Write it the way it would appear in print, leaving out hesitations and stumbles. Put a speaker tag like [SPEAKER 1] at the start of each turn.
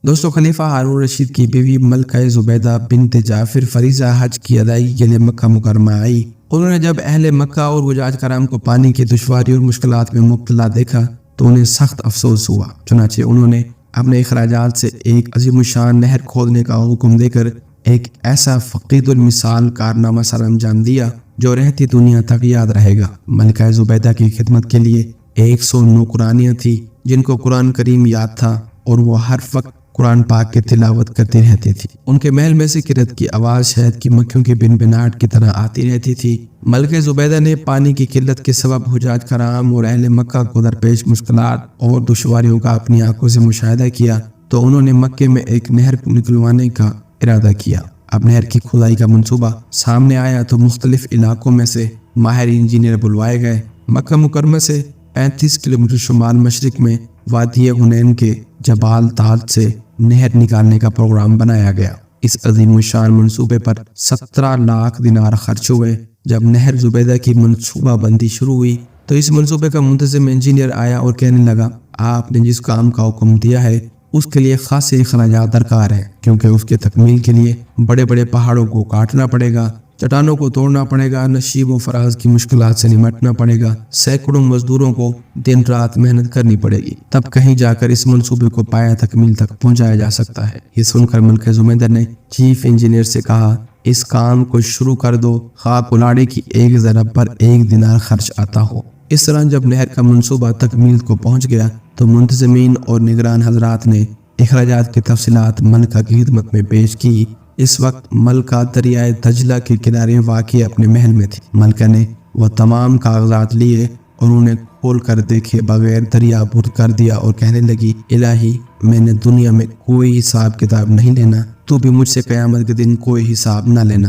[SPEAKER 1] دوستو، خلیفہ ہارون رشید کی بیوی ملکہ زبیدہ بنت جعفر فریضہ حج کی ادائیگی کے لیے مکہ مکرمہ آئی۔ انہوں نے جب اہل مکہ اور حجاج کرام کو پانی کی دشواری اور مشکلات میں مبتلا دیکھا تو انہیں سخت افسوس ہوا۔ چنانچہ انہوں نے اپنے اخراجات سے ایک عظیم الشان نہر کھودنے کا حکم دے کر ایک ایسا فقید المثال کارنامہ سر انجام دیا جو رہتی دنیا تک یاد رہے گا۔ ملکہ زبیدہ کی خدمت کے لیے 100 نوکرانیاں تھیں جن کو قرآن کریم یاد تھا اور وہ ہر وقت قرآن پاک کی تلاوت کرتی رہتی تھی۔ ان کے محل میں سے قرت کی آواز شہد کی مکھیوں کی بنبناہٹ کی طرح آتی رہتی تھی۔ ملکہ زبیدہ نے پانی کی قلت کے سبب حجاج کرام اور اہل مکہ کو درپیش مشکلات اور دشواریوں کا اپنی آنکھوں سے مشاہدہ کیا تو انہوں نے مکے میں ایک نہر نکلوانے کا ارادہ کیا۔ اب نہر کی کھدائی کا منصوبہ سامنے آیا تو مختلف علاقوں میں سے ماہر انجینئر بلوائے گئے۔ مکہ مکرمہ سے 35 کلومیٹر شمال مشرق میں وادی حنین کے جبال تال سے نہر نکالنے کا پروگرام بنایا گیا۔ اس عظیم الشان منصوبے پر 17 لاکھ دینار خرچ ہوئے۔ جب نہر زبیدہ کی منصوبہ بندی شروع ہوئی تو اس منصوبے کا منتظم انجینئر آیا اور کہنے لگا، آپ نے جس کام کا حکم دیا ہے اس کے لیے خاصے اخراجات درکار ہیں، کیونکہ اس کے تکمیل کے لیے بڑے بڑے پہاڑوں کو کاٹنا پڑے گا، چٹانوں کو توڑنا پڑے گا، نشیب و فراز کی مشکلات سے نمٹنا پڑے گا، سینکڑوں مزدوروں کو دن رات محنت کرنی پڑے گی، تب کہیں جا کر اس منصوبے کو پایہ تکمیل تک پہنچایا جا سکتا ہے۔ یہ سن کر ملکہ زبیدہ نے چیف انجینئر سے کہا، اس کام کو شروع کر دو، خواہ کلاڑی کی ایک ضرب پر 1 دینار خرچ آتا ہو۔ اس طرح جب نہر کا منصوبہ تکمیل کو پہنچ گیا تو منتظمین اور نگران حضرات نے اخراجات کی تفصیلات ملکہ کی خدمت میں پیش کی۔ اس وقت ملکہ دریائے دجلہ کے کنارے واقع اپنے محل میں تھی۔ ملکہ نے وہ تمام کاغذات لیے اور انہیں کھول کر دیکھے بغیر دریا بر کر دیا اور کہنے لگی، الہی، میں نے دنیا میں کوئی حساب کتاب نہیں لینا، تو بھی مجھ سے قیامت کے دن کوئی حساب نہ لینا۔